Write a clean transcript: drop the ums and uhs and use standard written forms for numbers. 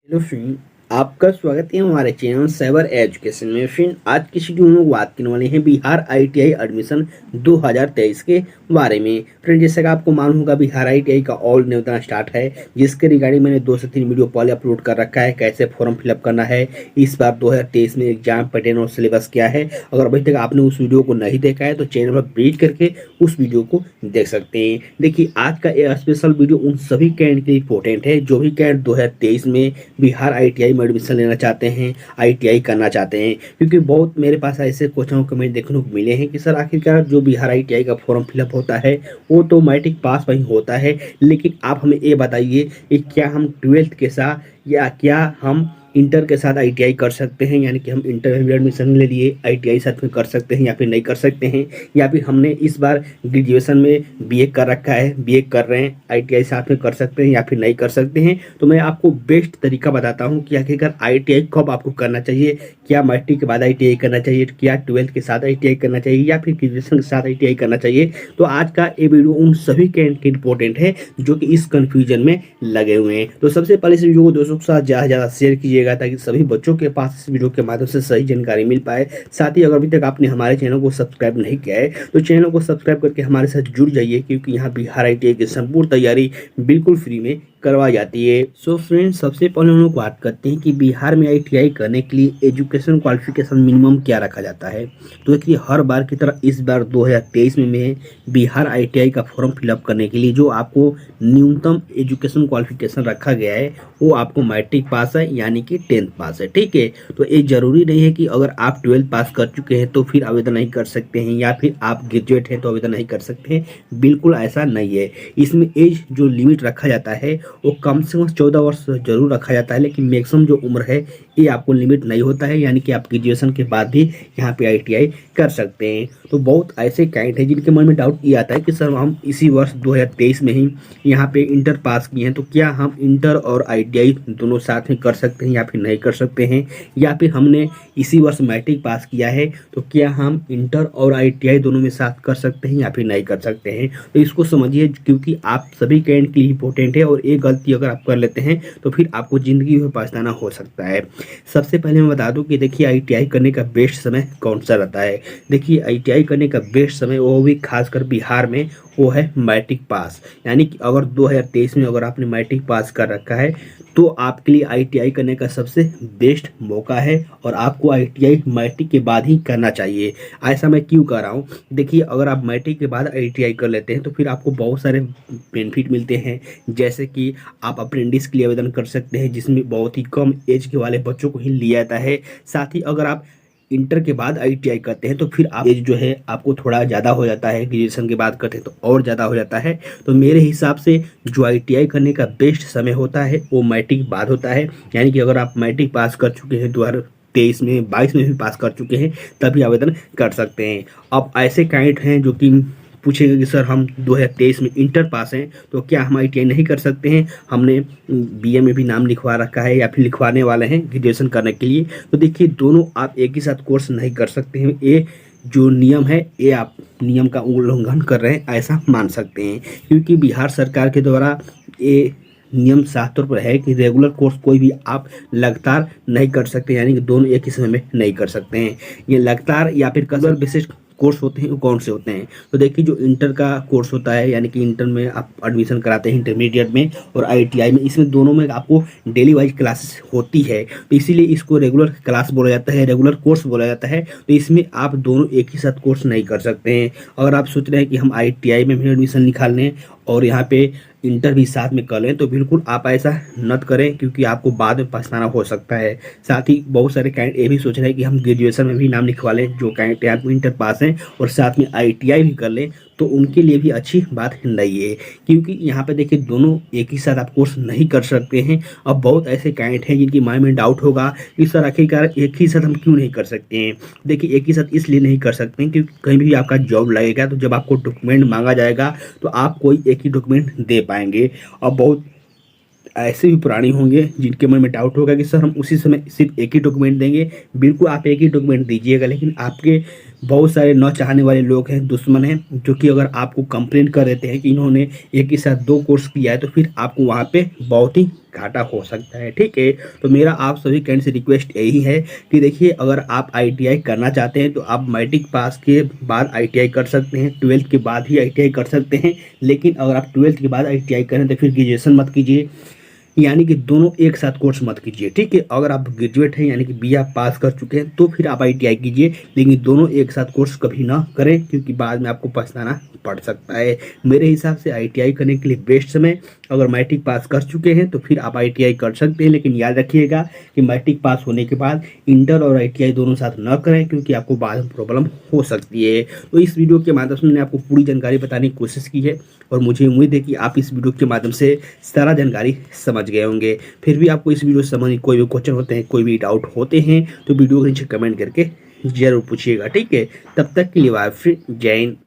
Hello friend, आपका स्वागत है हमारे चैनल साइबर एजुकेशन में। फ्रेंड, आज की वीडियो में बात करने वाले हैं बिहार आईटीआई एडमिशन 2023 के बारे में। फ्रेंड, जैसे कि आपको मालूम होगा, बिहार आईटीआई का ऑल नियोजन स्टार्ट है, जिसके रिगार्डिंग मैंने 2 से 3 वीडियो पहले अपलोड कर रखा है। कैसे फॉर्म फिलअप करना है, इस बार 2023 में एग्जाम पैटर्न और सिलेबस क्या है। अगर अभी तक आपने उस वीडियो को नहीं देखा है तो चैनल पर विजिट करके उस वीडियो को देख सकते हैं। देखिए, आज का ये स्पेशल वीडियो उन सभी कैंडिडेट के लिए इंपॉर्टेंट है जो भी कैंडिडेट 2023 में बिहार आईटीआई में एडमिशन लेना चाहते हैं, आईटीआई करना चाहते हैं। क्योंकि बहुत मेरे पास ऐसे क्वेश्चन कमेंट देखने को मिले हैं कि सर, आखिरकार जो बिहार आईटीआई का फॉर्म फिलअप होता है वो तो मैट्रिक पास वहीं होता है, लेकिन आप हमें ये बताइए कि क्या हम 12th के साथ या क्या हम इंटर के साथ आईटीआई कर सकते हैं, यानी कि हम इंटर में एडमिशन ले लिए आईटीआई साथ में कर सकते हैं या फिर नहीं कर सकते हैं, या फिर हमने इस बार ग्रेजुएशन में बीए कर रखा है, बीए कर रहे हैं, आईटीआई साथ में कर सकते हैं या फिर नहीं कर सकते हैं। तो मैं आपको बेस्ट तरीका बताता हूं कि आखिरकार आईटीआई कब आपको करना चाहिए। क्या मैट्रिक के बाद आईटीआई करना चाहिए, क्या 12th के साथ आईटीआई करना चाहिए या फिर ग्रेजुएशन के साथ आईटीआई करना चाहिए। तो आज का ये वीडियो उन सभी के इंपॉर्टेंट है जो कि इस कंफ्यूजन में लगे हुए हैं। तो सबसे पहले इस वीडियो को दोस्तों के साथ ज़्यादा शेयर कीजिएगा ताकि सभी बच्चों के पास इस वीडियो के माध्यम से सही जानकारी मिल पाए। साथ ही अगर अभी तक आपने हमारे चैनल को सब्सक्राइब नहीं किया है तो चैनल को सब्सक्राइब करके हमारे साथ जुड़ जाइए, क्योंकि यहाँ बिहार आईटीआई की संपूर्ण तैयारी बिल्कुल फ्री में करवाई जाती है। सो फ्रेंड्स, सबसे पहले हम लोग बात करते हैं कि बिहार में आईटीआई करने के लिए एजुकेशन क्वालिफिकेशन मिनिमम क्या रखा जाता है। तो देखिए, हर बार की तरह इस बार 2023 में बिहार आईटीआई का फॉर्म फिलअप करने के लिए जो आपको न्यूनतम एजुकेशन क्वालिफिकेशन रखा गया है वो आपको मैट्रिक पास है, यानी कि 10th पास है। ठीक है, तो ये जरूरी नहीं है कि अगर आप 12th पास कर चुके हैं तो फिर आवेदन नहीं कर सकते हैं, या फिर आप ग्रेजुएट हैं तो आवेदन नहीं कर सकते हैं। बिल्कुल ऐसा नहीं है। इसमें एज जो लिमिट रखा जाता है वो कम से कम 14 वर्ष जरूर रखा जाता है, लेकिन मैक्सिमम जो उम्र है ये आपको लिमिट नहीं होता है, यानी कि आप ग्रेजुएशन के बाद भी यहाँ पे आईटीआई कर सकते हैं। तो बहुत ऐसे कैंडिडेट हैं जिनके मन में डाउट ये आता है कि सर, हम इसी वर्ष 2023 में ही यहाँ पे इंटर पास किए हैं, तो क्या हम इंटर और आईटीआई दोनों साथ में कर सकते हैं या फिर नहीं कर सकते हैं, या फिर हमने इसी वर्ष मैट्रिक पास किया है तो क्या हम इंटर और आईटीआई दोनों में साथ कर सकते हैं या फिर नहीं कर सकते हैं। तो इसको समझिए, क्योंकि आप सभी कैंडिडेट के लिए इंपॉर्टेंट है और एक गलती अगर आप कर लेते हैं तो फिर आपको ज़िंदगी में पछताना हो सकता है। सबसे पहले मैं बता दूं कि देखिए, आईटीआई करने का बेस्ट समय कौन सा रहता है। देखिए, आईटीआई करने का बेस्ट समय वो भी खासकर बिहार में वो है मैट्रिक पास, यानी कि अगर 2023 में अगर आपने मैट्रिक पास कर रखा है तो आपके लिए आईटीआई करने का सबसे बेस्ट मौका है और आपको आईटीआई मैट्रिक के बाद ही करना चाहिए। ऐसा मैं क्यों कह रहा हूँ, देखिए, अगर आप मैट्रिक के बाद आईटीआई कर लेते हैं तो फिर आपको बहुत सारे बेनिफिट मिलते हैं, जैसे कि आप अप्रेंटिस के लिए आवेदन कर सकते हैं, जिसमें बहुत ही कम एज के वाले बच्चों को ही लिया जाता है। साथ ही अगर आप इंटर के बाद आईटीआई करते हैं तो फिर आप एज जो है आपको थोड़ा ज़्यादा हो जाता है, ग्रेजुएशन के बाद करते हैं तो और ज़्यादा हो जाता है। तो मेरे हिसाब से जो आईटीआई करने का बेस्ट समय होता है वो मैट्रिक बाद होता है, यानी कि अगर आप मैट्रिक पास कर चुके हैं 2023 में, 22 में भी पास कर चुके हैं, तभी आवेदन कर सकते हैं। अब ऐसे कैंडिडेट हैं जो कि पूछेंगे कि सर, हम 2023 में इंटर पास हैं तो क्या हम आईटीआई नहीं कर सकते हैं, हमने बीए में भी नाम लिखवा रखा है या फिर लिखवाने वाले हैं ग्रेजुएशन करने के लिए। तो देखिए, दोनों आप एक ही साथ कोर्स नहीं कर सकते हैं। ये जो नियम है ये आप नियम का उल्लंघन कर रहे हैं, ऐसा मान सकते हैं, क्योंकि बिहार सरकार के द्वारा ये नियम साफ तौर पर है कि रेगुलर कोर्स कोई भी आप लगातार नहीं कर सकते, यानी कि दोनों एक ही समय में नहीं कर सकते हैं। ये लगातार या फिर कलर बेसिस कोर्स होते हैं वो कौन से होते हैं। तो देखिए, जो इंटर का कोर्स होता है, यानी कि इंटर में आप एडमिशन कराते हैं इंटरमीडिएट में और आईटीआई में, इसमें दोनों में आपको डेली वाइज क्लासेस होती है, तो इसीलिए इसको रेगुलर क्लास बोला जाता है, रेगुलर कोर्स बोला जाता है। तो इसमें आप दोनों एक ही साथ कोर्स नहीं कर सकते हैं। अगर आप सोच रहे हैं कि हम आईटीआई में भी एडमिशन निकाल लें और यहाँ पे इंटर भी साथ में कर लें, तो बिल्कुल आप ऐसा मत करें, क्योंकि आपको बाद में पछताना हो सकता है। साथ ही बहुत सारे कैंडिडेट ये भी सोच रहे हैं कि हम ग्रेजुएशन में भी नाम लिखवा लें, जो कैंडिडेट यहाँ पे इंटर पास हैं और साथ में आईटीआई भी कर लें, तो उनके लिए भी अच्छी बात नहीं है, क्योंकि यहाँ पे देखिए, दोनों एक ही साथ आप कोर्स नहीं कर सकते हैं। अब बहुत ऐसे कैंडिडेट हैं जिनकी माइंड में डाउट होगा कि सर, आखिरकार एक ही साथ हम क्यों नहीं कर सकते हैं। देखिए, एक ही साथ इसलिए नहीं कर सकते हैं क्योंकि कहीं भी आपका जॉब लगेगा तो जब आपको डॉक्यूमेंट मांगा जाएगा तो आप कोई एक ही डॉक्यूमेंट दे पाएंगे। और बहुत ऐसे भी प्राणी होंगे जिनके मन में डाउट होगा कि सर, हम उसी समय सिर्फ एक ही डॉक्यूमेंट देंगे। बिल्कुल आप एक ही डॉक्यूमेंट दीजिएगा, लेकिन आपके बहुत सारे न चाहने वाले लोग हैं, दुश्मन हैं, जो कि अगर आपको कंप्लेंट कर देते हैं कि इन्होंने एक ही साथ 2 कोर्स किया है तो फिर आपको वहाँ पे बहुत ही घाटा हो सकता है। ठीक है, तो मेरा आप सभी कैंड से रिक्वेस्ट यही है कि देखिए, अगर आप ITI करना चाहते हैं तो आप मैट्रिक पास के बाद ITI कर सकते हैं, 12th के बाद ही ITI कर सकते हैं। लेकिन अगर आप 12th के बाद ITI करें तो फिर ग्रेजुएशन मत कीजिए, यानी कि दोनों एक साथ कोर्स मत कीजिए। ठीक है, अगर आप ग्रेजुएट हैं यानी कि BA आप पास कर चुके हैं तो फिर आप ITI कीजिए, लेकिन दोनों एक साथ कोर्स कभी ना करें, क्योंकि बाद में आपको पछताना पड़ सकता है। मेरे हिसाब से ITI करने के लिए बेस्ट समय, अगर मैट्रिक पास कर चुके हैं तो फिर आप ITI कर सकते हैं, लेकिन याद रखिएगा कि मैट्रिक पास होने के बाद इंटर और ITI दोनों साथ न करें, क्योंकि आपको बाद में प्रॉब्लम हो सकती है। तो इस वीडियो के माध्यम से मैंने आपको पूरी जानकारी बताने की कोशिश की है, और मुझे उम्मीद है कि आप इस वीडियो के माध्यम से सारा जानकारी समझ गए होंगे। फिर भी आपको इस वीडियो से संबंधित कोई भी क्वेश्चन होते हैं, कोई भी डाउट होते हैं, तो वीडियो के नीचे कमेंट करके जरूर पूछिएगा। ठीक है, तब तक के लिए बाय, फिर जय हिंद।